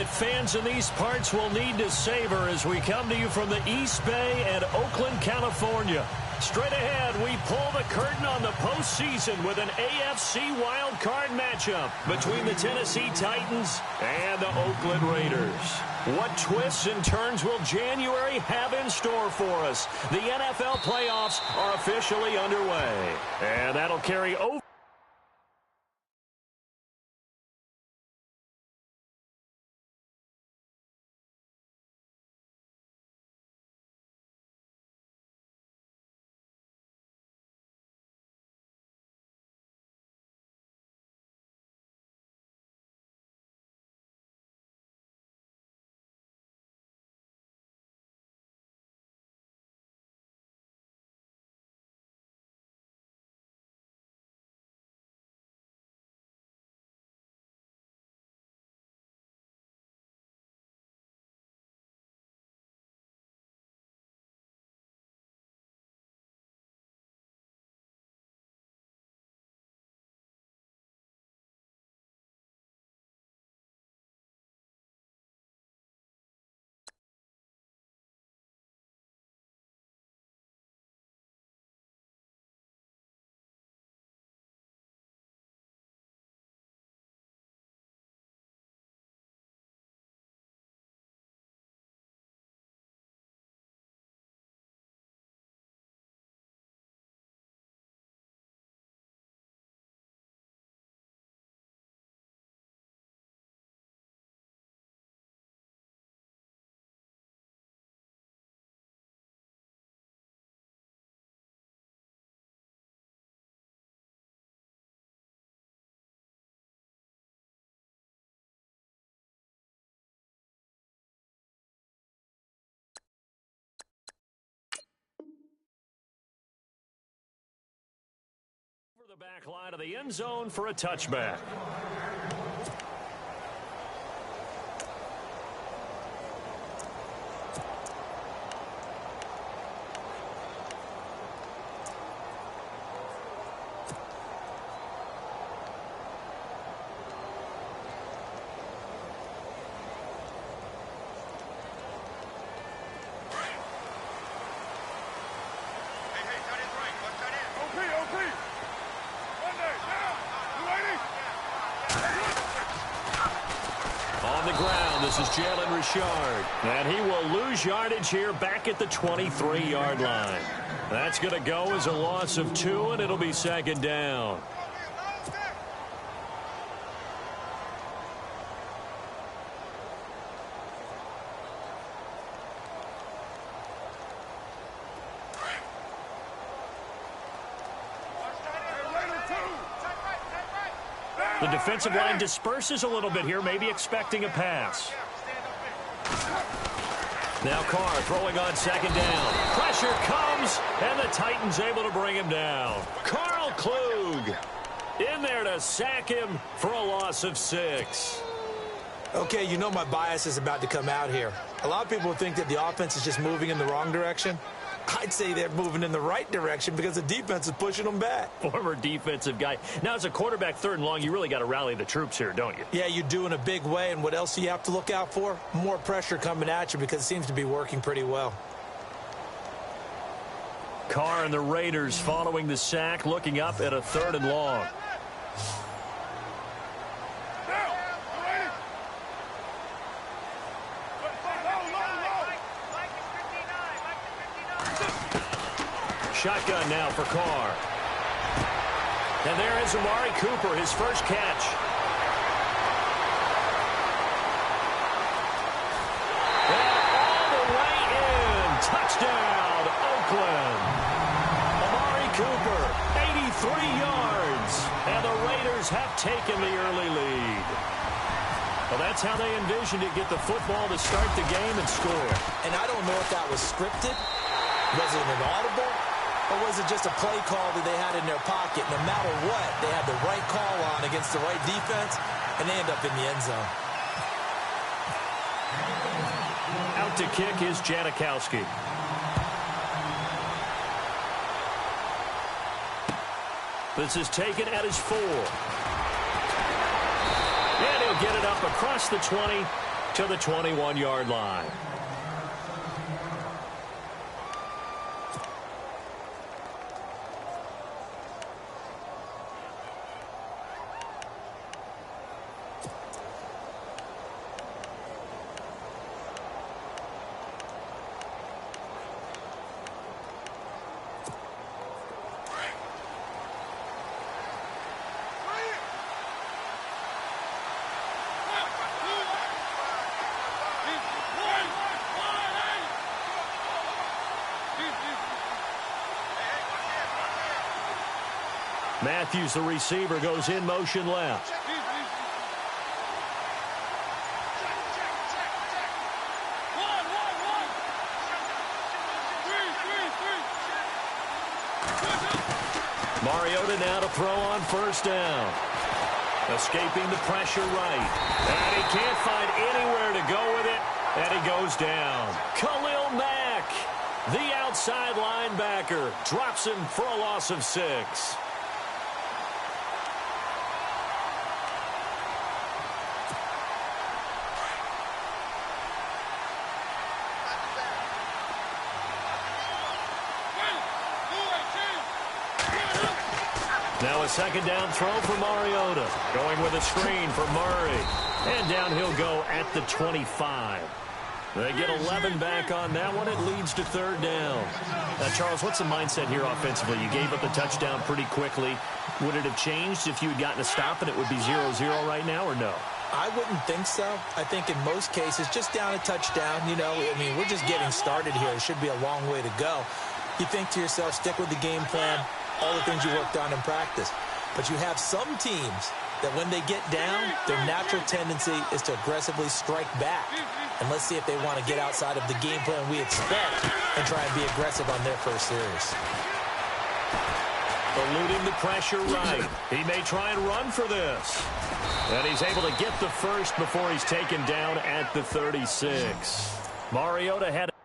that fans in these parts will need to savor as we come to you from the East Bay and Oakland, California. Straight ahead, we pull the curtain on the postseason with an AFC wildcard matchup between the Tennessee Titans and the Oakland Raiders. What twists and turns will January have in store for us? The NFL playoffs are officially underway, and that'll carry over. The back line of the end zone for a touchback. This is Jalen Richard, and he will lose yardage here back at the 23-yard line. That's going to go as a loss of 2, and it'll be second down. The defensive line disperses a little bit here, maybe expecting a pass. Now Carr throwing on second down. Pressure comes, and the Titans able to bring him down. Carl Klug in there to sack him for a loss of 6. Okay, you know my bias is about to come out here. A lot of people think that the offense is just moving in the wrong direction. I'd say they're moving in the right direction because the defense is pushing them back. Former defensive guy. Now, as a quarterback, 3rd and long, you really got to rally the troops here, don't you? Yeah, you do in a big way. And what else do you have to look out for? More pressure coming at you because it seems to be working pretty well. Carr and the Raiders following the sack, looking up at a 3rd and long. Shotgun now for Carr. And there is Amari Cooper, his first catch. And all the way in. Touchdown, Oakland. Amari Cooper, 83 yards. And the Raiders have taken the early lead. Well, that's how they envisioned it, get the football to start the game and score. And I don't know if that was scripted. Was it an audible? Or was it just a play call that they had in their pocket? No matter what, they had the right call on against the right defense, and they end up in the end zone. Out to kick is Janikowski. This is taken at his 4. And he'll get it up across the 20 to the 21-yard line. Matthews, the receiver, goes in motion left. Mariota now to throw on first down. Escaping the pressure right. And he can't find anywhere to go with it. And he goes down. Khalil Mack, the outside linebacker, drops him for a loss of 6. Now a second down throw for Mariota. Going with a screen for Murray. And down he'll go at the 25. They get 11 back on that one. It leads to third down. Charles, what's the mindset here offensively? You gave up the touchdown pretty quickly. Would it have changed if you had gotten a stop and it would be 0-0 right now, or no? I wouldn't think so. I think in most cases, just down a touchdown, you know, I mean, we're just getting started here. It should be a long way to go. You think to yourself, stick with the game plan, all the things you worked on in practice. But you have some teams that when they get down, their natural tendency is to aggressively strike back. And let's see if they want to get outside of the game plan we expect and try and be aggressive on their first series. Eluding the pressure right. He may try and run for this. And he's able to get the first before he's taken down at the 36. Mariota had an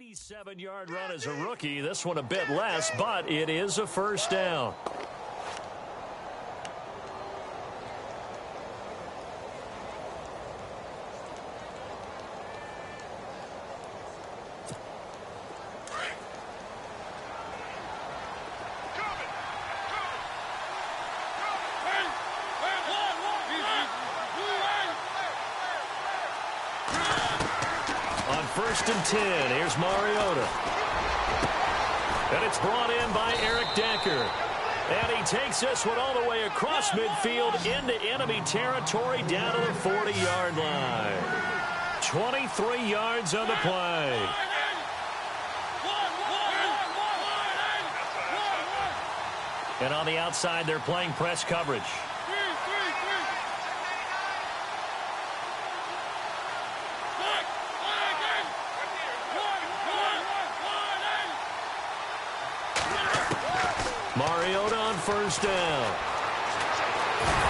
87-yard run as a rookie. This one a bit less, but it is a first down. First and 10. Here's Mariota. And it's brought in by Eric Decker. And he takes this one all the way across midfield into enemy territory down to the 40-yard line. 23 yards on the play. And on the outside, they're playing press coverage. Mariota on first down.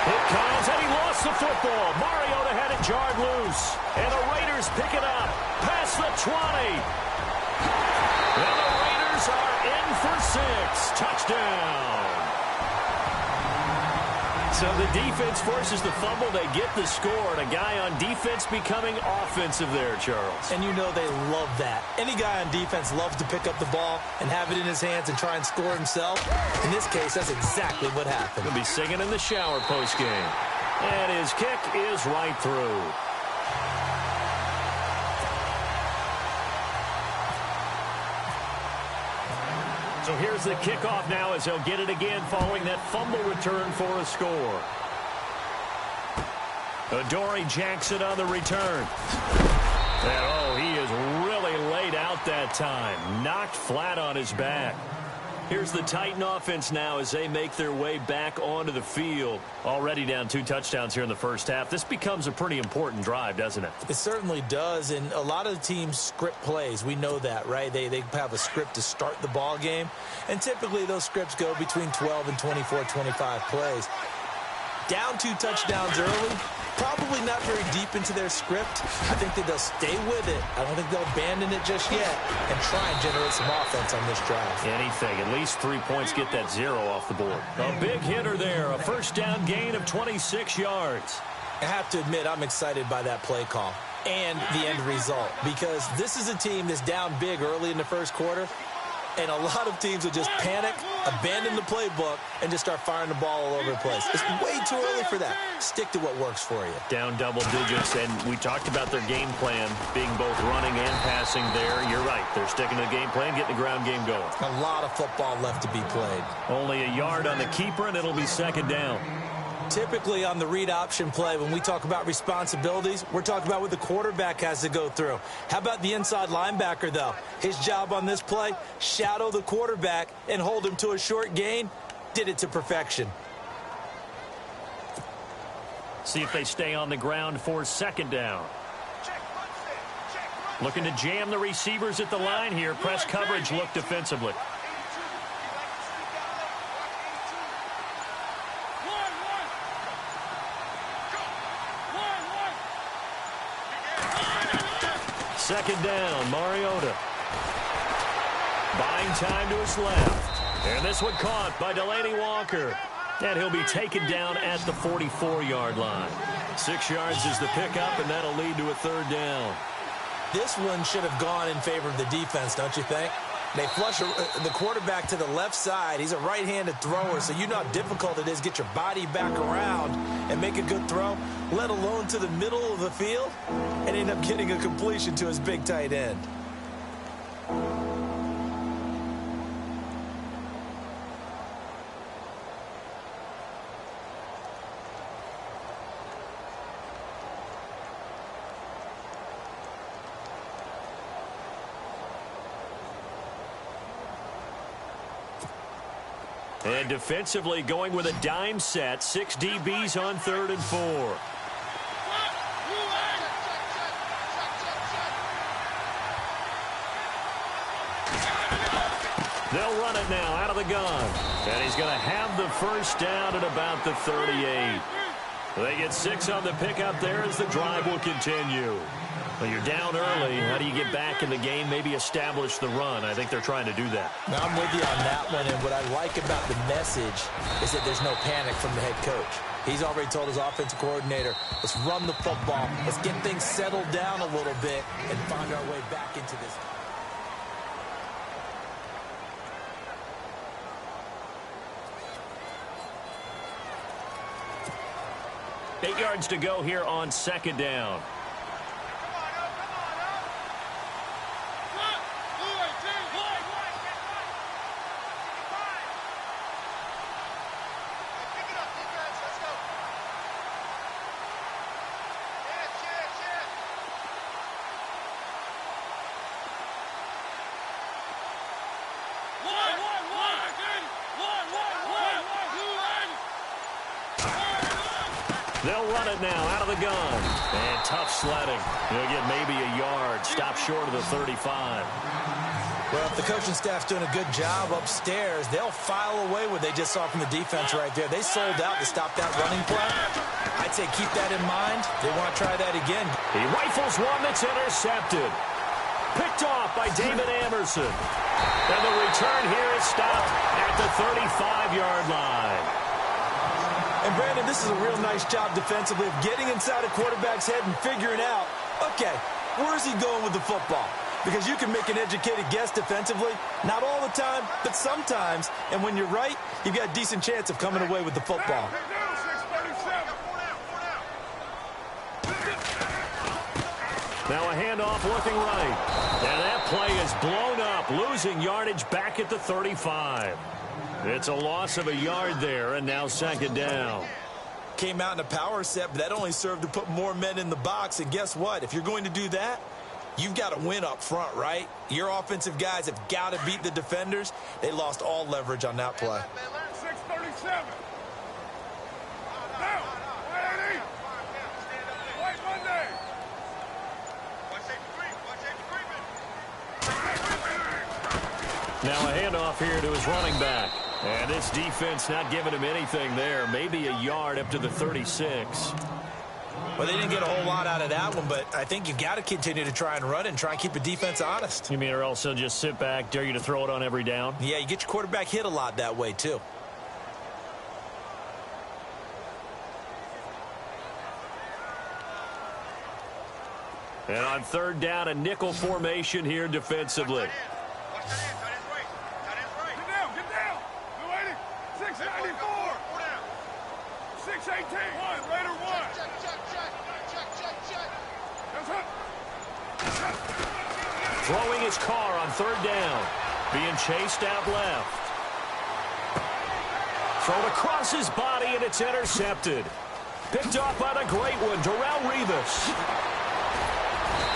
It comes, and he lost the football. Mariota had it jarred loose. And the Raiders pick it up. Past the 20. And the Raiders are in for 6. Touchdown. So the defense forces the fumble. They get the score. And a guy on defense becoming offensive there, Charles. And you know they love that. Any guy on defense loves to pick up the ball and have it in his hands and try and score himself. In this case, that's exactly what happened. He'll be singing in the shower postgame. And his kick is right through. So here's the kickoff now as he'll get it again following that fumble return for a score. Adoree Jackson on the return. And, oh, he is really laid out that time. Knocked flat on his back. Here's the Titan offense now as they make their way back onto the field. Already down 2 touchdowns here in the first half. This becomes a pretty important drive, doesn't it? It certainly does, and a lot of the teams script plays. We know that, right? They have a script to start the ball game, and typically those scripts go between 12 and 24, 25 plays. Down 2 touchdowns early, probably not very deep into their script. I think that they'll stay with it. I don't think they'll abandon it just yet and try and generate some offense on this drive. Anything. At least 3 points, get that 0 off the board. A big hitter there. A first down gain of 26 yards. I have to admit, I'm excited by that play call and the end result because this is a team that's down big early in the first quarter, and a lot of teams will just panic, abandon the playbook, and just start firing the ball all over the place. It's way too early for that. Stick to what works for you. Down double digits, and we talked about their game plan being both running and passing there. You're right. They're sticking to the game plan, getting the ground game going. A lot of football left to be played. Only a yard on the keeper, and it'll be second down. Typically on the read option play, when we talk about responsibilities, we're talking about what the quarterback has to go through. How about the inside linebacker, though? His job on this play, shadow the quarterback and hold him to a short gain. Did it to perfection. See if they stay on the ground for second down. Looking to jam the receivers at the line here. Press coverage look defensively. Second down, Mariota. Buying time to his left. And this one caught by Delaney Walker. And he'll be taken down at the 44-yard line. 6 yards is the pickup, and that'll lead to a third down. This one should have gone in favor of the defense, don't you think? They flush the quarterback to the left side. He's a right-handed thrower, so you know how difficult it is to get your body back around and make a good throw, let alone to the middle of the field, and end up getting a completion to his big tight end. And defensively going with a dime set. 6 DBs on 3rd and 4. They'll run it now out of the gun. And he's going to have the first down at about the 38. They get 6 on the pickup there as the drive will continue. Well, you're down early. How do you get back in the game? Maybe establish the run. I think they're trying to do that. Now, I'm with you on that one, and what I like about the message is that there's no panic from the head coach. He's already told his offensive coordinator, let's run the football, let's get things settled down a little bit and find our way back into this. Eight yards to go here on second down. They'll run it now out of the gun. And tough sledding. He'll get maybe a yard. Stop short of the 35. Well, if the coaching staff's doing a good job upstairs, they'll file away what they just saw from the defense right there. They sold out to stop that running play. I'd say keep that in mind. They want to try that again. He rifles one that's intercepted. Picked off by David Amerson. And the return here is stopped at the 35-yard line. And, Brandon, this is a real nice job defensively of getting inside a quarterback's head and figuring out, okay, where's he going with the football? Because you can make an educated guess defensively. Not all the time, but sometimes. And when you're right, you've got a decent chance of coming away with the football. Now a handoff looking right. And that play is blown up up, losing yardage back at the 35. It's a loss of a yard there, and now second down. Came out in a power set, but that only served to put more men in the box. And guess what? If you're going to do that, you've got to win up front, right? Your offensive guys have got to beat the defenders. They lost all leverage on that play. 637. Now, 180. White Monday. Now a handoff here to his running back. And this defense not giving him anything there. Maybe a yard up to the 36. Well, they didn't get a whole lot out of that one, but I think you've got to continue to try and run it and try and keep the defense honest. You mean or else they'll just sit back, dare you to throw it on every down? Yeah, you get your quarterback hit a lot that way, too. And on third down, a nickel formation here defensively. Get down. 694. 618. Raider 1. Throwing his car on third down. Being chased out left. Thrown across his body, and it's intercepted. Picked off by the great one, Darrelle Revis.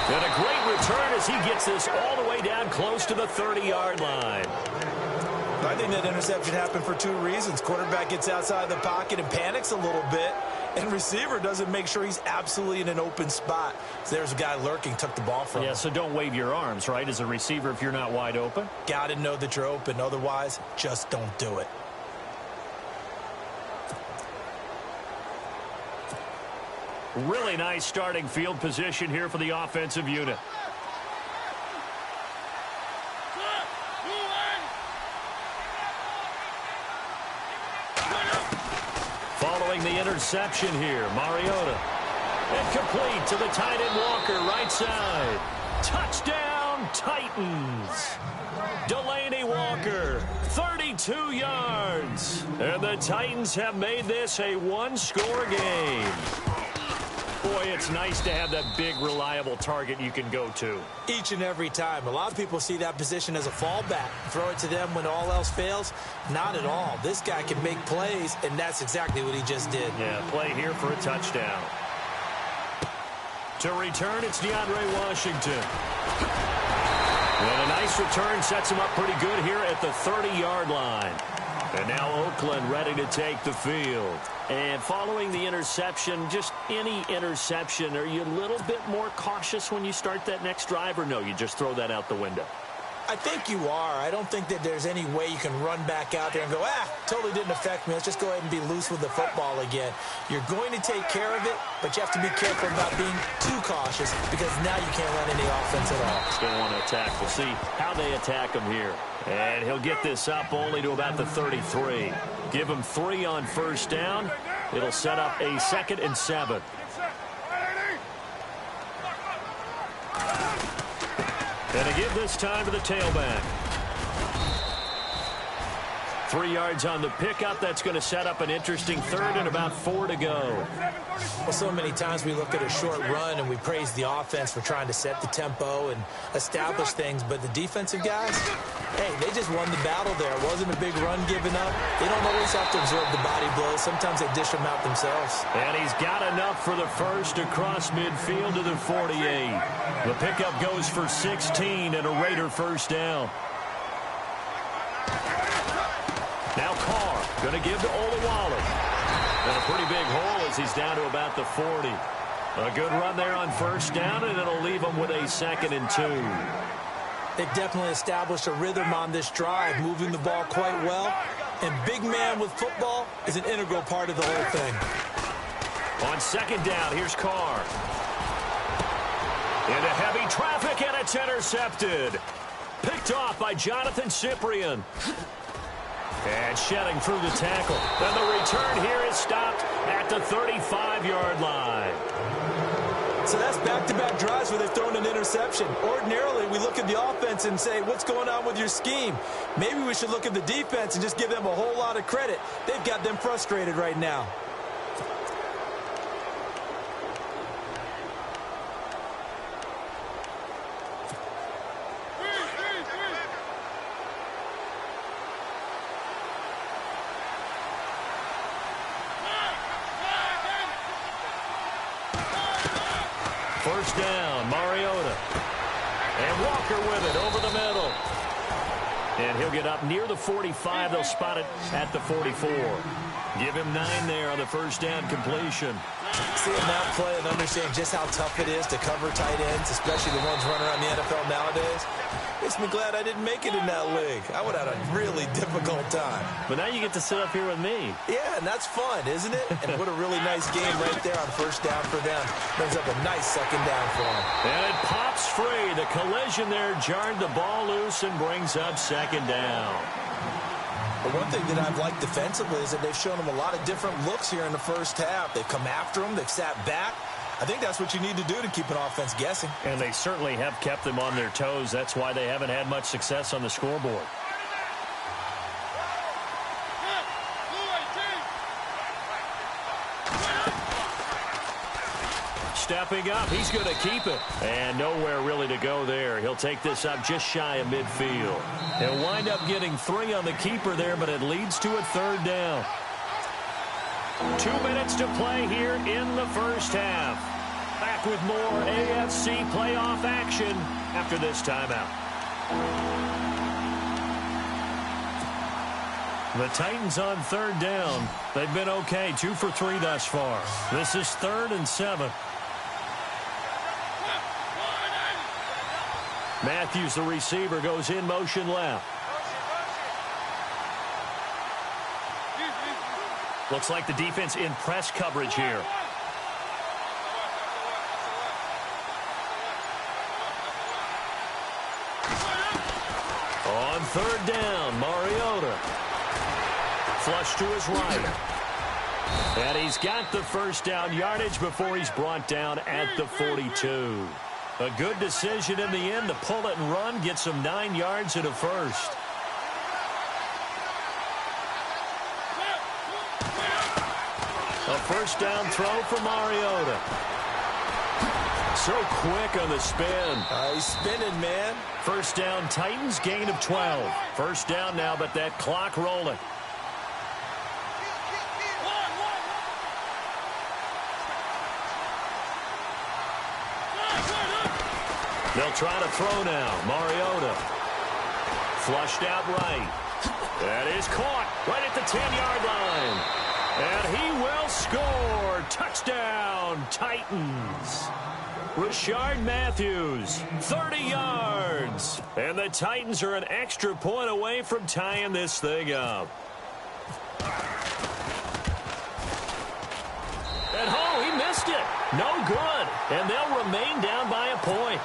And a great return as he gets this all the way down close to the 30-yard line. I think that interception happened for two reasons. Quarterback gets outside the pocket and panics a little bit, and receiver doesn't make sure he's absolutely in an open spot. So there's a guy lurking, took the ball from him. Yeah, so don't wave your arms, right, as a receiver if you're not wide open. Got to know that you're open. Otherwise, just don't do it. Really nice starting field position here for the offensive unit. Following the interception here, Mariota. Incomplete to the tight end Walker, right side. Touchdown, Titans. Delaney Walker, 32 yards. And the Titans have made this a one-score game. Boy, it's nice to have that big, reliable target you can go to. Each and every time. A lot of people see that position as a fallback. Throw it to them when all else fails. Not at all. This guy can make plays, and that's exactly what he just did. Yeah, play here for a touchdown. To return, it's DeAndre Washington. And a nice return sets him up pretty good here at the 30-yard line. And now Oakland ready to take the field. And following the interception, just any interception, are you a little bit more cautious when you start that next drive, or no, you just throw that out the window? I think you are. I don't think that there's any way you can run back out there and go, totally didn't affect me. Let's just go ahead and be loose with the football again. You're going to take care of it, but you have to be careful about being too cautious because now you can't run any offense at all. Still want to attack. We'll see how they attack him here. And he'll get this up only to about the 33. Give him 3 on first down. It'll set up a 2nd and 7. And to give this time to the tailback. 3 yards on the pickup. That's going to set up an interesting 3rd and about 4 to go. Well, so many times we look at a short run and we praise the offense for trying to set the tempo and establish things. But the defensive guys, hey, they just won the battle there. It wasn't a big run given up. They don't always have to absorb the body blows. Sometimes they dish them out themselves. And he's got enough for the first across midfield to the 48. The pickup goes for 16 and a Raider first down. Now Carr going to give to Olawale. And a pretty big hole as he's down to about the 40. A good run there on first down, and it'll leave him with a 2nd and 2. They've definitely established a rhythm on this drive, moving the ball quite well. And big man with football is an integral part of the whole thing. On second down, here's Carr. Into heavy traffic, and it's intercepted. Picked off by Jonathan Cyprien. And shedding through the tackle. And the return here is stopped at the 35-yard line. So that's back-to-back drives where they've thrown an interception. Ordinarily, we look at the offense and say, what's going on with your scheme? Maybe we should look at the defense and just give them a whole lot of credit. They've got them frustrated right now. First down, Mariota. And Walker with it over the middle. And he'll get up near the 45. They'll spot it at the 44. Give him 9 there on the first down completion. Seeing that play and understand just how tough it is to cover tight ends, especially the ones running around the NFL nowadays, makes me glad I didn't make it in that league. I would have had a really difficult time. But now you get to sit up here with me. Yeah, and that's fun, isn't it? And what a really nice game right there on first down for them. Brings up a nice second down for them. And it pops free. The collision there jarred the ball loose and brings up second down. But one thing that I've liked defensively is that they've shown them a lot of different looks here in the first half. They've come after them. They've sat back. I think that's what you need to do to keep an offense guessing. And they certainly have kept them on their toes. That's why they haven't had much success on the scoreboard. Stepping up, he's going to keep it. And nowhere really to go there. He'll take this up just shy of midfield. He'll wind up getting 3 on the keeper there, but it leads to a third down. 2 minutes to play here in the first half. Back with more AFC playoff action after this timeout. The Titans on third down. They've been okay, 2 for 3 thus far. This is 3rd and 7. Matthews, the receiver, goes in motion left. Looks like the defense in press coverage here. On third down, Mariota. Flush to his right. And he's got the first down yardage before he's brought down at the 42. A good decision in the end to pull it and run, get some 9 yards and a first. A first down throw for Mariota. So quick on the spin. He's spinning, man. First down, Titans, gain of 12. First down now, but that clock rolling. They'll try to throw now. Mariota. Flushed out right. That is caught right at the 10-yard line. And he will score. Touchdown, Titans. Rashard Matthews, 30 yards. And the Titans are an extra point away from tying this thing up. And oh, he missed it. No good. And they'll remain down by a point.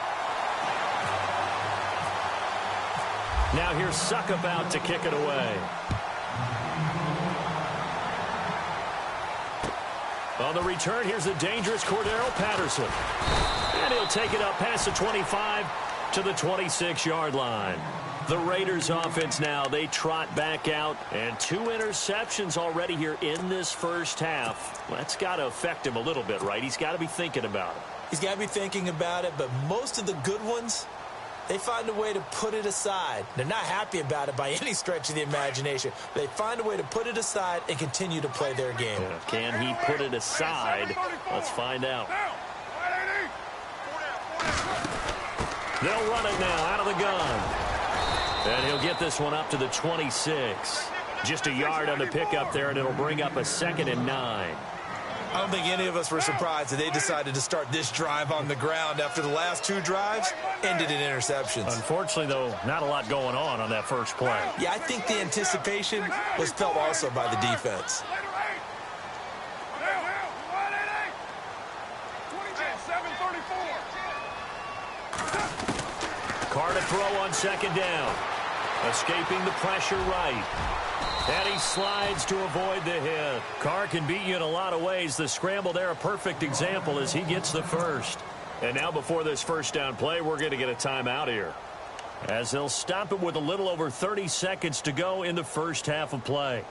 Now here's Suckup out to kick it away. On the return, here's the dangerous Cordero Patterson. And he'll take it up past the 25 to the 26-yard line. The Raiders offense now, they trot back out. And 2 interceptions already here in this first half. Well, that's got to affect him a little bit, right? He's got to be thinking about it. He's got to be thinking about it, but most of the good ones, they find a way to put it aside. They're not happy about it by any stretch of the imagination. They find a way to put it aside and continue to play their game. Yeah, can he put it aside? Let's find out. They'll run it now out of the gun. And he'll get this one up to the 26. Just a yard on the pickup there, and it'll bring up a 2nd and 9. I don't think any of us were surprised that they decided to start this drive on the ground after the last 2 drives ended in interceptions. Unfortunately, though, not a lot going on that first play. Yeah, I think the anticipation was felt also by the defense. Carr to throw on 2nd down. Escaping the pressure right. And he slides to avoid the hit. Carr can beat you in a lot of ways. The scramble there, a perfect example as he gets the first. And now before this first down play, we're going to get a timeout here, as they'll stop it with a little over 30 seconds to go in the first half of play.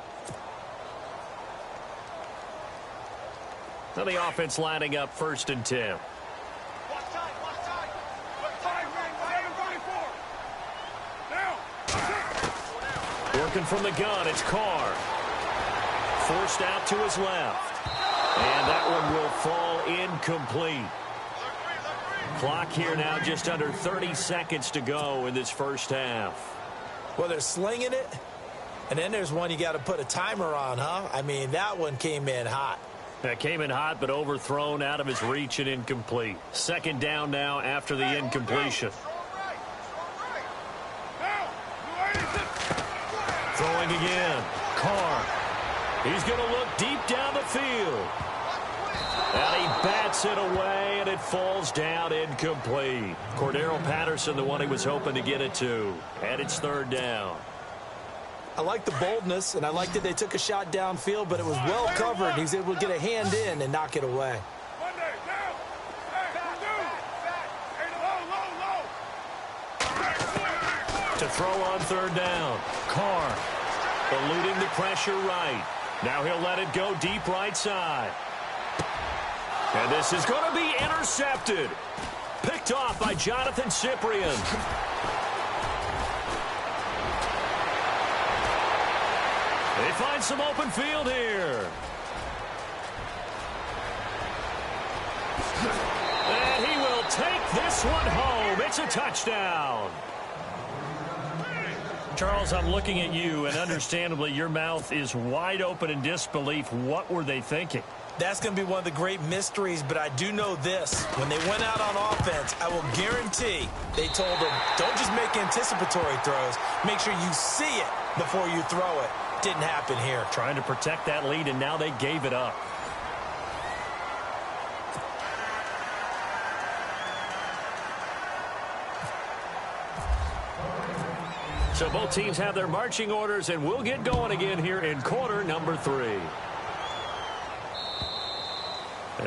Now the offense lining up 1st and 10. Working from the gun, it's Carr. Forced out to his left. And that one will fall incomplete. Clock here now, just under 30 seconds to go in this first half. Well, they're slinging it, and then there's one you got to put a timer on, huh? I mean, that one came in hot. That came in hot, but overthrown out of his reach and incomplete. Second down now after the incompletion. Throwing again. Carr. He's going to look deep down the field. And he bats it away, and it falls down incomplete. Cordero Patterson, the one he was hoping to get it to. And it's third down. I like the boldness, and I like that they took a shot downfield, but it was well covered. He was able to get a hand in and knock it away. To throw on third down. Carr eluding the pressure right. Now he'll let it go deep right side. And this is going to be intercepted. Picked off by Jonathan Cyprien. They find some open field here. And he will take this one home. It's a touchdown. Charles, I'm looking at you, and understandably, your mouth is wide open in disbelief. What were they thinking? That's going to be one of the great mysteries, but I do know this. When they went out on offense, I will guarantee they told them, don't just make anticipatory throws. Make sure you see it before you throw it. Didn't happen here. Trying to protect that lead, and now they gave it up. So both teams have their marching orders, and we'll get going again here in quarter number 3.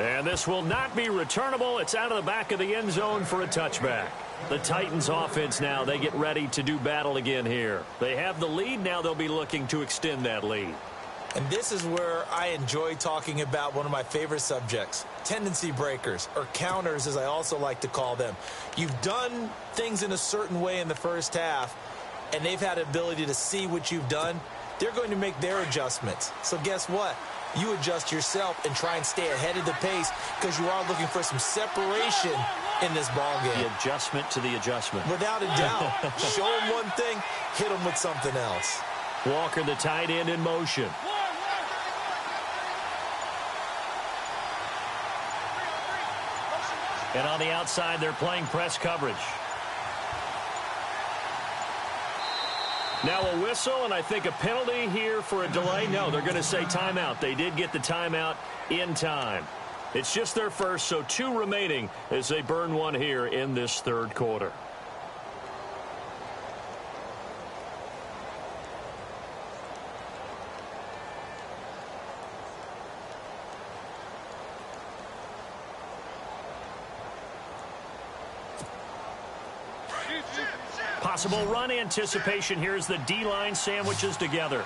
And this will not be returnable. It's out of the back of the end zone for a touchback. The Titans offense now, they get ready to do battle again here. They have the lead. Now they'll be looking to extend that lead. And this is where I enjoy talking about one of my favorite subjects, tendency breakers, or counters as I also like to call them. You've done things in a certain way in the first half, and they've had the ability to see what you've done. They're going to make their adjustments. So guess what? You adjust yourself and try and stay ahead of the pace because you are looking for some separation in this ball game. The adjustment to the adjustment. Without a doubt. Show them one thing, hit them with something else. Walker, the tight end, in motion. And on the outside, they're playing press coverage. Now a whistle, and I think a penalty here for a delay. No, they're going to say timeout. They did get the timeout in time. It's just their first, so 2 remaining as they burn one here in this third quarter. Possible run anticipation here as the D-line sandwiches together.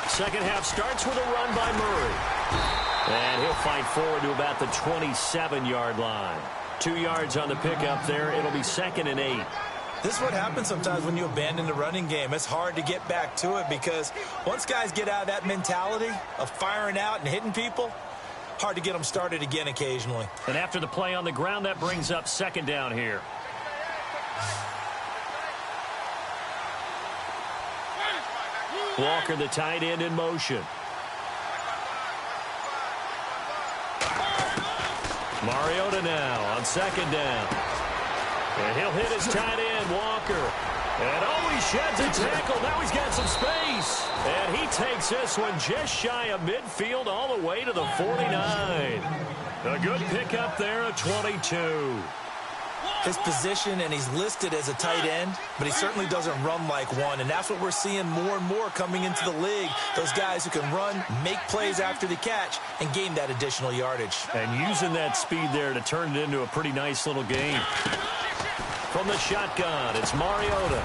Second half starts with a run by Murray. And he'll fight forward to about the 27-yard line. 2 yards on the pickup there. It'll be 2nd and 8. This is what happens sometimes when you abandon the running game. It's hard to get back to it because once guys get out of that mentality of firing out and hitting people, hard to get them started again occasionally. And after the play on the ground, that brings up 2nd down here. Walker, the tight end, in motion. Mariota now on 2nd down. And he'll hit his tight end, Walker. And oh, he sheds a tackle. Now he's got some space. And he takes this one just shy of midfield all the way to the 49. A good pickup there at 22. His position, and he's listed as a tight end, but he certainly doesn't run like one. And that's what we're seeing more and more coming into the league. Those guys who can run, make plays after the catch, and gain that additional yardage. And using that speed there to turn it into a pretty nice little game. From the shotgun, it's Mariota.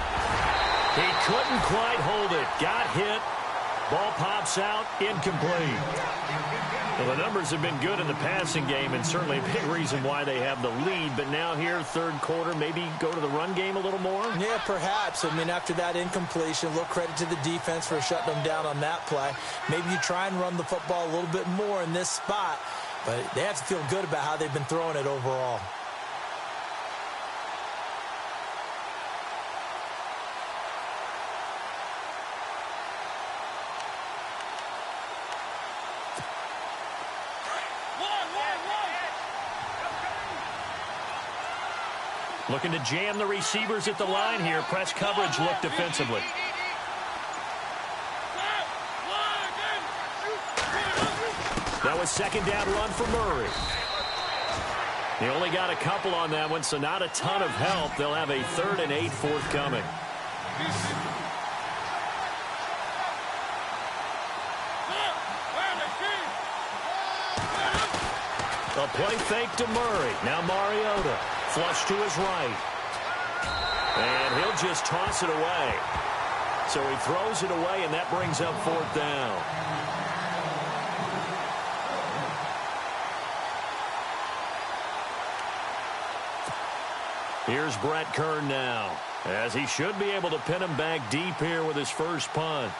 He couldn't quite hold it. Got hit. Ball pops out. Incomplete. Well, the numbers have been good in the passing game, and certainly a big reason why they have the lead. But now here, third quarter, maybe go to the run game a little more? Yeah, perhaps. I mean, after that incompletion, a little credit to the defense for shutting them down on that play. Maybe you try and run the football a little bit more in this spot. but they have to feel good about how they've been throwing it overall. Looking to jam the receivers at the line here. Press coverage look defensively. That was second down run for Murray. They only got a couple on that one, so not a ton of help. They'll have a 3rd and 8 forthcoming. A play fake to Murray. Now Mariota. Flush to his right. And he'll just toss it away. So he throws it away, and that brings up 4th down. Here's Brett Kern now, as he should be able to pin him back deep here with his first punt.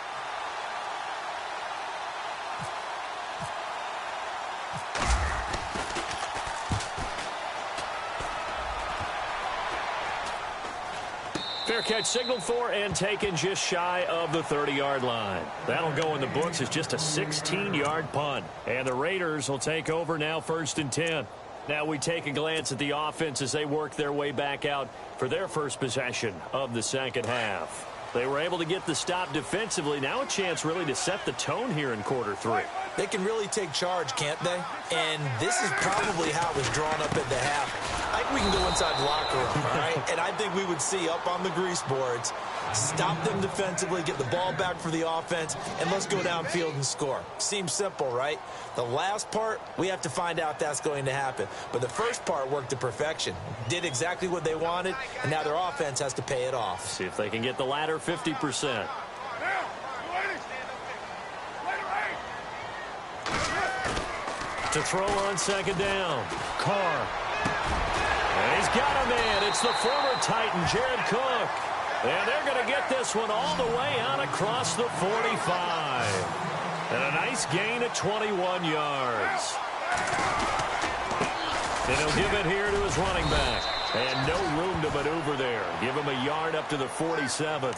Fair catch signaled for and taken just shy of the 30-yard line. That'll go in the books as just a 16-yard punt. And the Raiders will take over now 1st and 10. Now we take a glance at the offense as they work their way back out for their first possession of the second half. They were able to get the stop defensively. Now a chance really to set the tone here in quarter 3. They can really take charge, can't they? And this is probably how it was drawn up at the half. I think we can go inside the locker room, all right? And I think we would see up on the grease boards, stop them defensively, get the ball back for the offense, and let's go downfield and score. Seems simple, right? The last part, we have to find out that's going to happen. But the first part worked to perfection. Did exactly what they wanted, and now their offense has to pay it off. See if they can get the latter 50%. To throw on second down. Carr. And he's got a man. It's the former Titan, Jared Cook. And they're going to get this one all the way out across the 45. And a nice gain of 21 yards. And he'll give it here to his running back. And no room to maneuver there. Give him a yard up to the 47.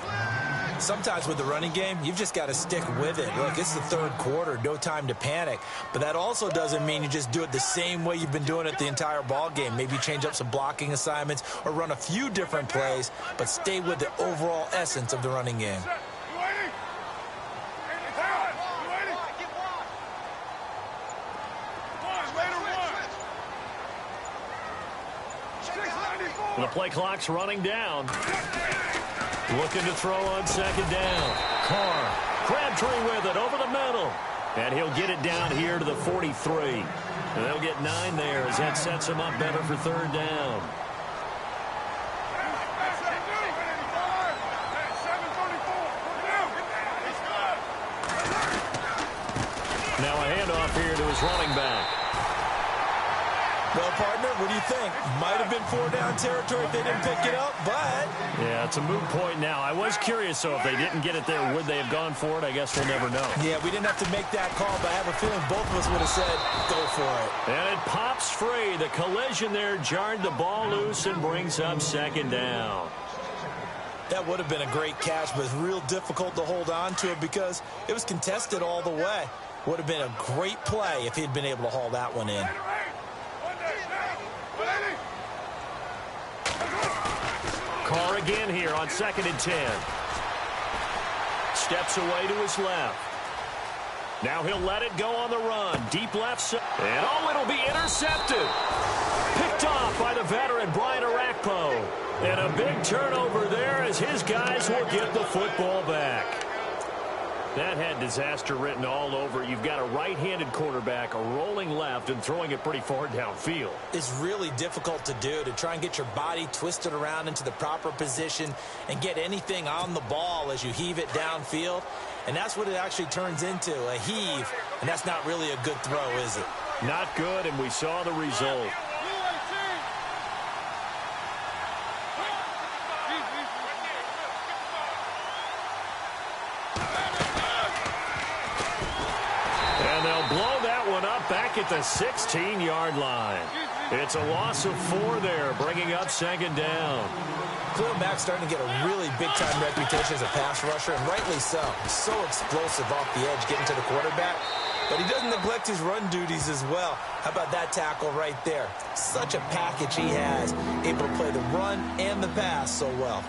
Sometimes with the running game, you've just got to stick with it. Look, it's the 3rd quarter, no time to panic. But that also doesn't mean you just do it the same way you've been doing it the entire ball game. Maybe change up some blocking assignments or run a few different plays, but stay with the overall essence of the running game. The play clock's running down. Looking to throw on second down. Carr. Crabtree with it over the middle. And he'll get it down here to the 43. And they'll get 9 there as that sets him up better for 3rd down. Now a handoff here to his running back. Well, partner, what do you think? Might have been 4-down territory if they didn't pick it up, but... Yeah, it's a moot point now. I was curious, so if they didn't get it there, would they have gone for it? I guess we'll never know. Yeah, we didn't have to make that call, but I have a feeling both of us would have said, go for it. And it pops free. The collision there jarred the ball loose and brings up second down. That would have been a great catch, but it's real difficult to hold on to it because it was contested all the way. Would have been a great play if he'd been able to haul that one in. Carr again here on 2nd and 10. Steps away to his left. Now he'll let it go on the run. Deep left side. And oh, it'll be intercepted. Picked off by the veteran Brian Arakpo. And a big turnover there as his guys will get the football back. That had disaster written all over. You've got a right-handed quarterback, a rolling left, and throwing it pretty far downfield. It's really difficult to do, to try and get your body twisted around into the proper position and get anything on the ball as you heave it downfield. And that's what it actually turns into, a heave. And that's not really a good throw, is it? Not good, and we saw the result. Blow that one up back back at the 16-yard line. It's a loss of 4 there, bringing up second down. Khalil Mack's starting to get a really big-time reputation as a pass rusher, and rightly so. He's so explosive off the edge getting to the quarterback. But he doesn't neglect his run duties as well. How about that tackle right there? Such a package he has, able to play the run and the pass so well.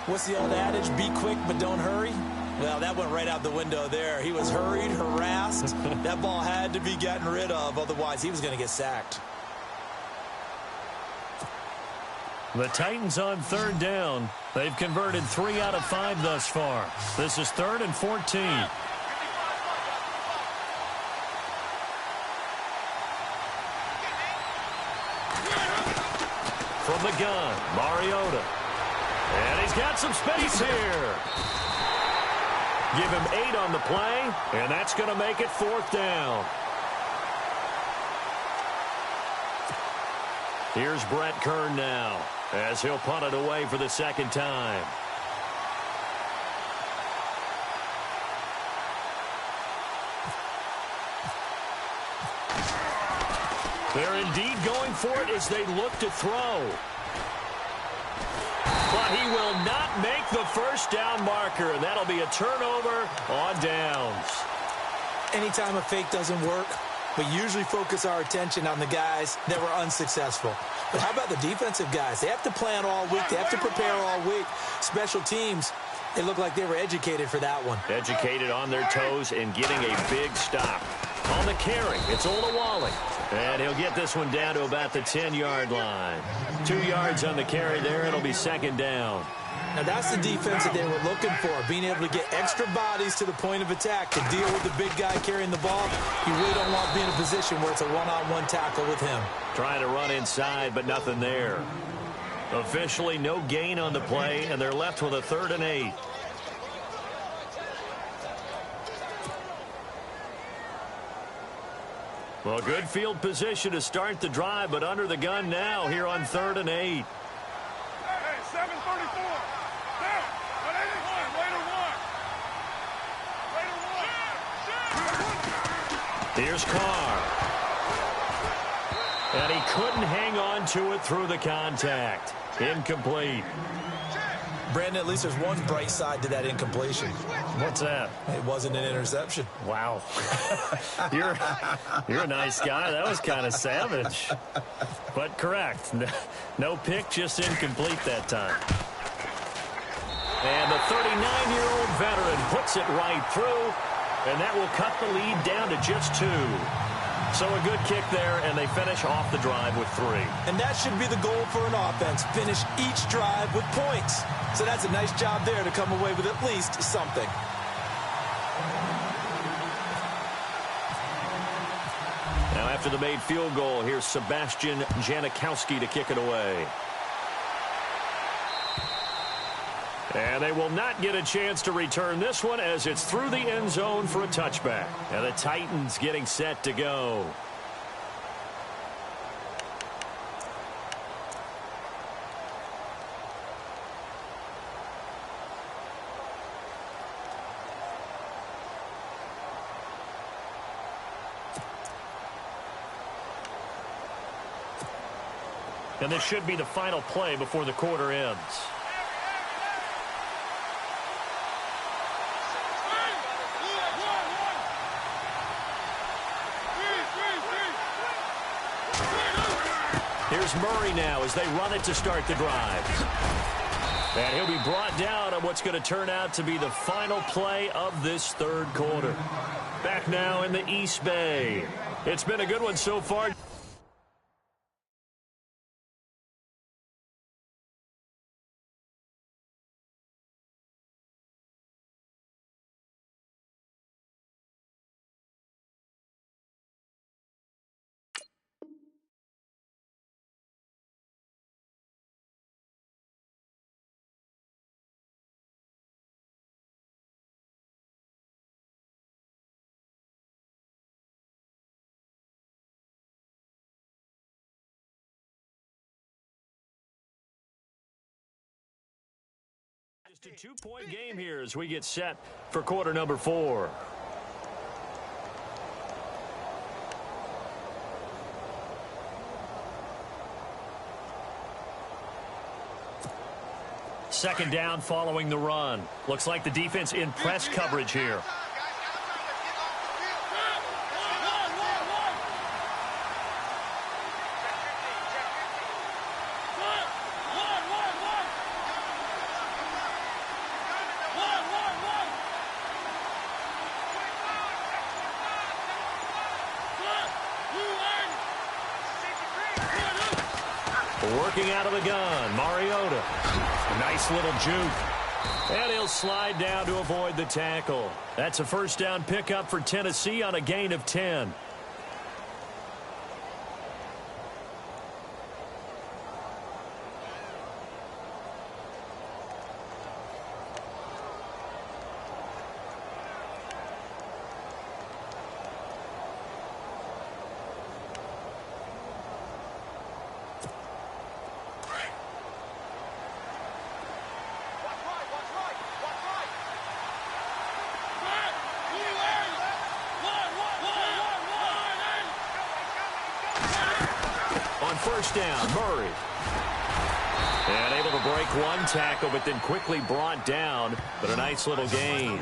What's the old adage? Be quick, but don't hurry? Well, that went right out the window there. He was hurried, harassed. That ball had to be gotten rid of, otherwise he was going to get sacked. The Titans on third down. They've converted 3 out of 5 thus far. This is 3rd and 14. From the gun, Mariota. And he's got some space here. Give him 8 on the play, and that's going to make it 4th down. Here's Brett Kern now, as he'll punt it away for the second time. They're indeed going for it as they look to throw. But he will not make the first down marker, and that'll be a turnover on downs. Anytime a fake doesn't work, we usually focus our attention on the guys that were unsuccessful. But how about the defensive guys? They have to plan all week. They have to prepare all week. Special teams, they look like they were educated for that one. Educated on their toes and getting a big stop. On the carry, it's Olawale. And he'll get this one down to about the 10-yard line. 2 yards on the carry there. It'll be second down. Now, that's the defense that they were looking for, being able to get extra bodies to the point of attack to deal with the big guy carrying the ball. You really don't want to be in a position where it's a one-on-one tackle with him. Trying to run inside, but nothing there. Officially, no gain on the play, and they're left with a 3rd and 8. Well, good field position to start the drive, but under the gun now here on 3rd and 8. Hey, 7:34. Down. But 81. Later one. Here's Carr. And he couldn't hang on to it through the contact. Incomplete. Brandon, at least there's one bright side to that incompletion. What's that? It wasn't an interception. Wow. You're a nice guy. That was kind of savage. But correct. No pick, just incomplete that time. And the 39-year-old veteran puts it right through, and that will cut the lead down to just 2. So a good kick there, and they finish off the drive with 3. And that should be the goal for an offense, finish each drive with points. So that's a nice job there to come away with at least something. Now after the made field goal, here's Sebastian Janikowski to kick it away. And they will not get a chance to return this one as it's through the end zone for a touchback. And the Titans getting set to go. And this should be the final play before the quarter ends. Here's Murray now as they run it to start the drive. And he'll be brought down on what's going to turn out to be the final play of this 3rd quarter. Back now in the East Bay. It's been a good one so far. Just a 2-point game here as we get set for quarter number 4. Second down following the run. Looks like the defense in press coverage here. Working out of the gun, Mariota. Nice little juke. And he'll slide down to avoid the tackle. That's a first down pickup for Tennessee on a gain of 10. First down, Murray. And able to break one tackle, but then quickly brought down. But a nice little gain.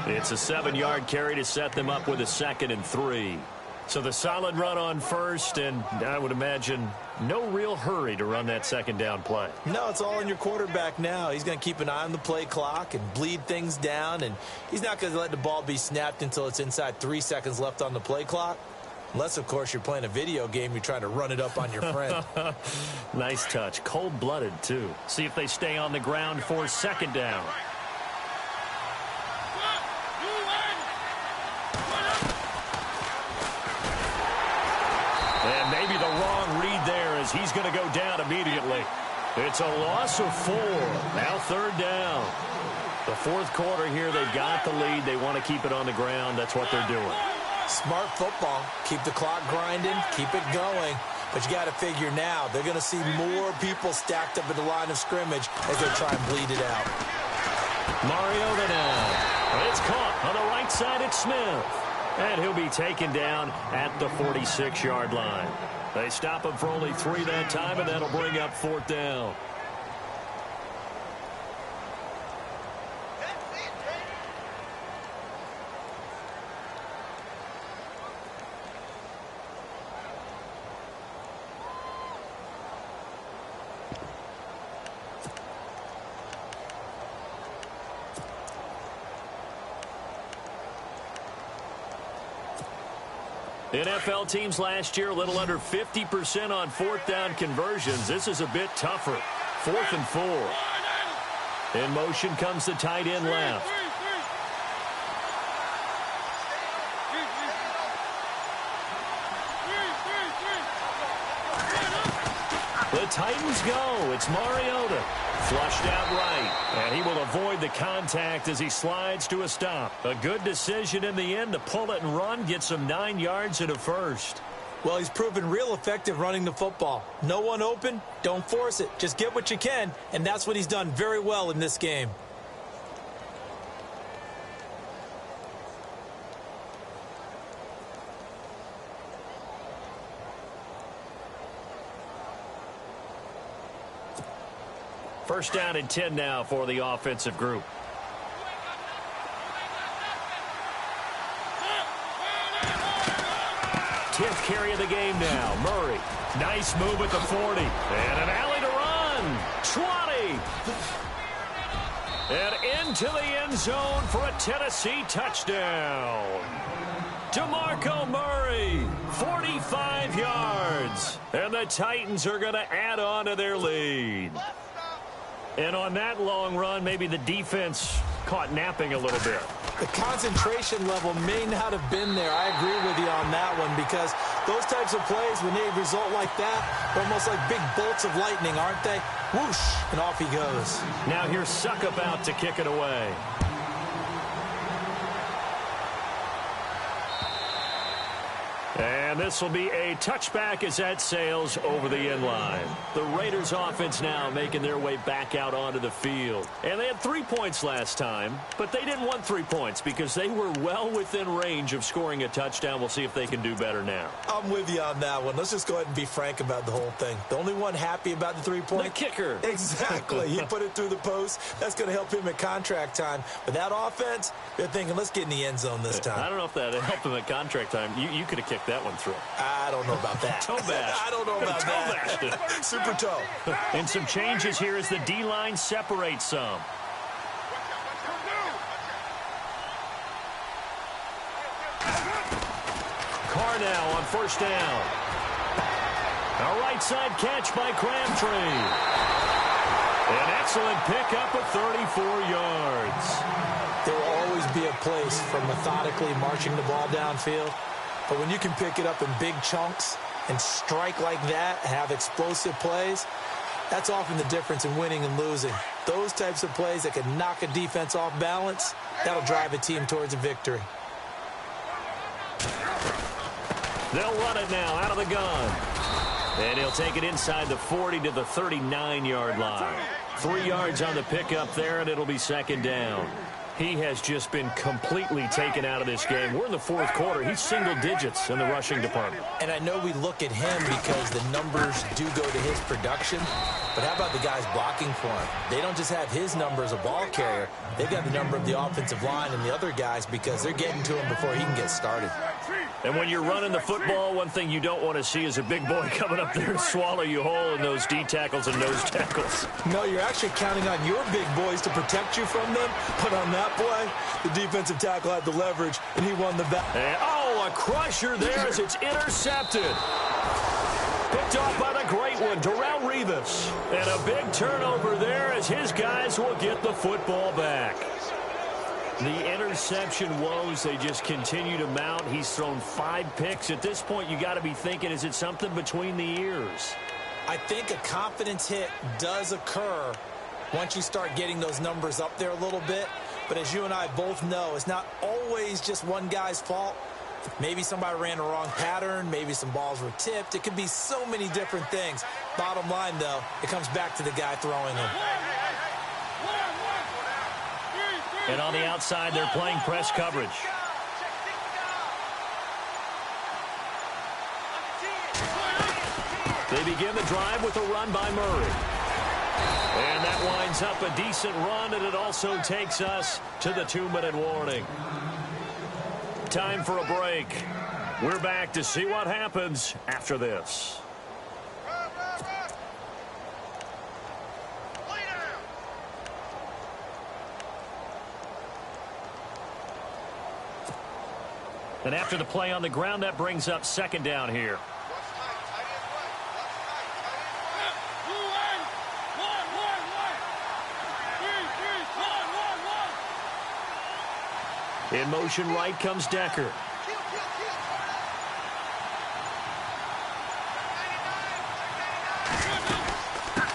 It's a 7-yard carry to set them up with a 2nd and 3. So the solid run on first, and I would imagine no real hurry to run that second down play. No, it's all in your quarterback now. He's going to keep an eye on the play clock and bleed things down, and he's not going to let the ball be snapped until it's inside 3 seconds left on the play clock. Unless, of course, you're playing a video game, you're trying to run it up on your friend. Nice touch. Cold-blooded, too. See if they stay on the ground for second down. And maybe the wrong read there as he's going to go down immediately. It's a loss of 4. Now third down. The fourth quarter here, they've got the lead. They want to keep it on the ground. That's what they're doing. Smart football. Keep the clock grinding. Keep it going. But you got to figure now, they're going to see more people stacked up at the line of scrimmage as they try and bleed it out. Mariota now. It's caught on the right side. It's Smith. And he'll be taken down at the 46-yard line. They stop him for only 3 that time, and that'll bring up fourth down. NFL teams last year a little under 50% on fourth down conversions. This is a bit tougher. 4th and 4. In motion comes the tight end left. The Titans go. It's Mariota. Flushed out right. And he will avoid the contact as he slides to a stop. A good decision in the end to pull it and run. Get some 9 yards and a first. Well, he's proven real effective running the football. No one open, don't force it. Just get what you can, and that's what he's done very well in this game. First down and 10 now for the offensive group. Tenth carry of the game now. Murray. Nice move at the 40. And an alley to run. 20. And into the end zone for a Tennessee touchdown. DeMarco Murray, 45 yards. And the Titans are going to add on to their lead. And on that long run, maybe the defense caught napping a little bit. The concentration level may not have been there. I agree with you on that one because those types of plays, when they result like that, they're almost like big bolts of lightning, aren't they? Whoosh, and off he goes. Now here's Suckup out to kick it away. And And this will be a touchback as that sails over the end line. The Raiders offense now making their way back out onto the field. And they had 3 points last time, but they didn't want 3 points because they were well within range of scoring a touchdown. We'll see if they can do better now. I'm with you on that one. Let's just go ahead and be frank about the whole thing. The only one happy about the 3-point? The kicker. Exactly. He put it through the post. That's going to help him at contract time. But that offense, they're thinking, let's get in the end zone this time. I don't know if that helped him at contract time. You could have kicked that one through. I don't know about that. Toe bash. I don't know about that. Super toe. And some changes here as the D-line separates some. Carr now on first down. A right side catch by Crabtree. An excellent pickup of 34 yards. There will always be a place for methodically marching the ball downfield. But when you can pick it up in big chunks and strike like that, have explosive plays, that's often the difference in winning and losing. Those types of plays that can knock a defense off balance, that'll drive a team towards a victory. They'll run it now out of the gun. And he'll take it inside the 40 to the 39-yard line. 3 yards on the pickup there, and it'll be second down. He has just been completely taken out of this game. We're in the fourth quarter. He's single digits in the rushing department. And I know we look at him because the numbers do go to his production. But how about the guys blocking for him? They don't just have his number as a ball carrier. They've got the number of the offensive line and the other guys because they're getting to him before he can get started. And when you're running the football, one thing you don't want to see is a big boy coming up there and swallow you whole in those D tackles and nose tackles. No, you're actually counting on your big boys to protect you from them. But on that play, the defensive tackle had the leverage, and he won the battle. Oh, a crusher there as it's intercepted. Picked off by the great one, Darrelle Revis. And a big turnover there as his guys will get the football back. The interception woes, they just continue to mount. He's thrown 5 picks. At this point, you got to be thinking, is it something between the ears? I think a confidence hit does occur once you start getting those numbers up there a little bit. But as you and I both know, it's not always just one guy's fault. Maybe somebody ran a wrong pattern. Maybe some balls were tipped. It could be so many different things. Bottom line, though, it comes back to the guy throwing them. And on the outside, they're playing press coverage. They begin the drive with a run by Murray. And that winds up a decent run, and it also takes us to the 2-minute warning. Time for a break. We're back to see what happens after this. And after the play on the ground, that brings up second down here. In motion right comes Decker.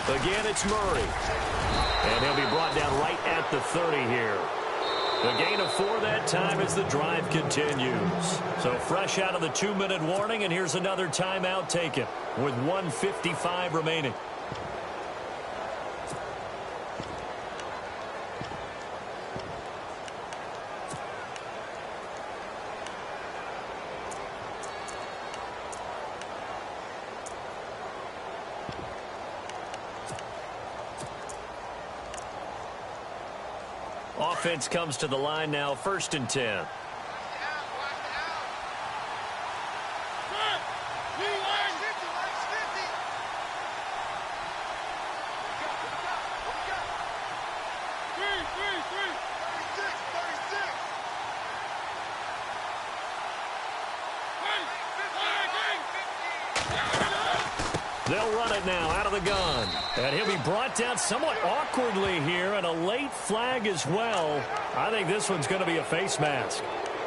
Again, it's Murray. And he'll be brought down right at the 30 here. A gain of 4 that time as the drive continues. So fresh out of the 2-minute warning, and here's another timeout taken with 1:55 remaining. Offense comes to the line now, 1st and 10. They'll run it now out of the gun. And he'll be brought down somewhat awkwardly here, and a late flag as well. I think this one's going to be a face mask.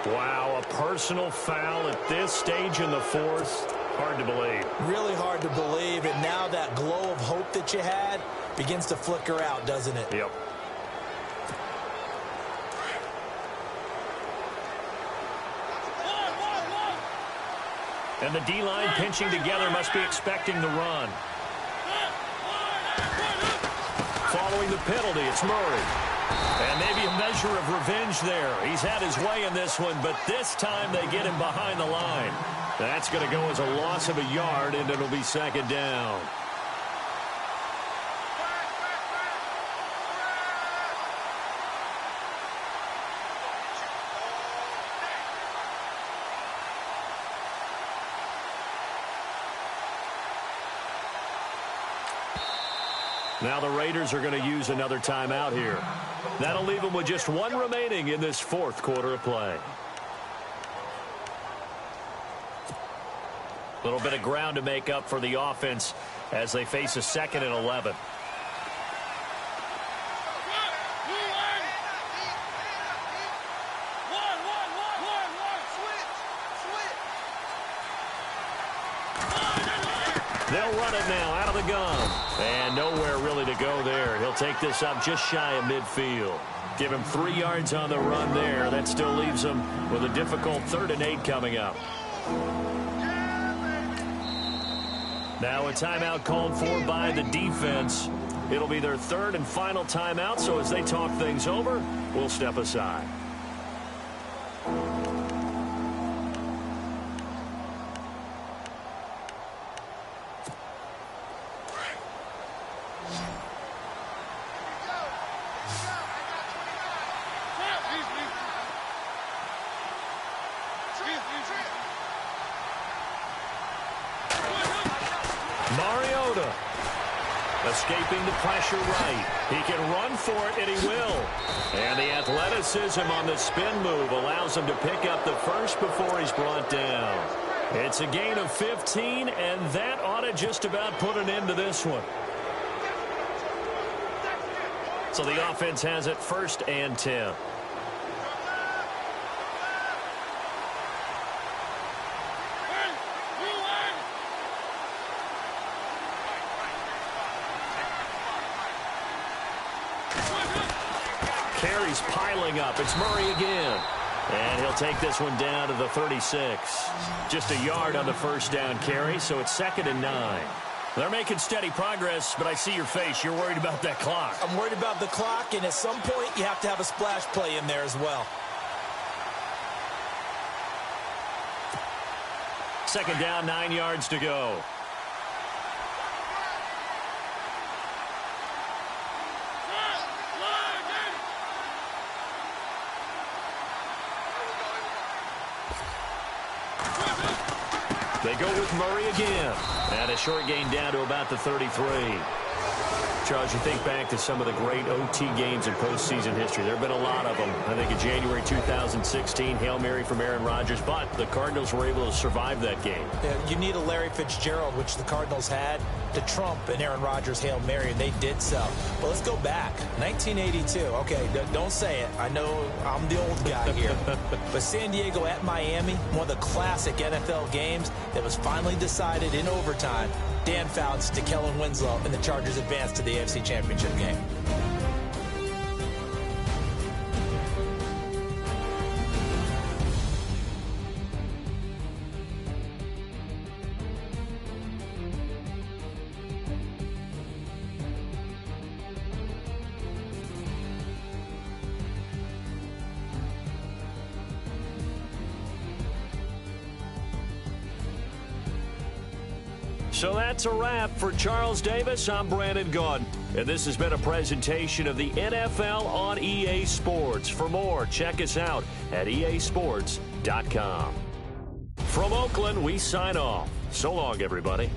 Wow, a personal foul at this stage in the 4th. Hard to believe. Really hard to believe, and now that glow of hope that you had begins to flicker out, doesn't it? Yep. And the D-line pinching together must be expecting the run. Following the penalty, it's Murray. And maybe a measure of revenge there. He's had his way in this one, but this time they get him behind the line. That's going to go as a loss of a yard, and it'll be second down. Now the Raiders are going to use another timeout here. That'll leave them with just one remaining in this fourth quarter of play. A little bit of ground to make up for the offense as they face a 2nd and 11. They'll run it now out of the gun. And nowhere really to go there. He'll take this up just shy of midfield. Give him 3 yards on the run there. That still leaves him with a difficult 3rd and 8 coming up. Now a timeout called for by the defense. It'll be their 3rd and final timeout, so as they talk things over, we'll step aside. Escaping the pressure right. He can run for it, and he will. And the athleticism on the spin move allows him to pick up the first before he's brought down. It's a gain of 15, and that ought to just about put an end to this one. So the offense has it 1st and 10. Carries piling up. It's Murray again. And he'll take this one down to the 36. Just a yard on the first down carry, so it's 2nd and 9. They're making steady progress, but I see your face. You're worried about that clock. I'm worried about the clock, and at some point you have to have a splash play in there as well. 2nd down, 9 yards to go. They go with Murray again. And a short gain down to about the 33. Charles, you think back to some of the great OT games in postseason history. There have been a lot of them. I think in January 2016, Hail Mary from Aaron Rodgers, but the Cardinals were able to survive that game. Yeah, you need a Larry Fitzgerald, which the Cardinals had, to trump an Aaron Rodgers Hail Mary, and they did so. But let's go back. 1982. Okay, don't say it. I know I'm the old guy here. But San Diego at Miami, one of the classic NFL games that was finally decided in overtime. Dan Fouts to Kellen Winslow, and the Chargers advanced to the AFC Championship game. So that's a wrap for Charles Davis. I'm Brandon Gaudin, and this has been a presentation of the NFL on EA Sports. For more, check us out at easports.com. From Oakland, we sign off. So long, everybody.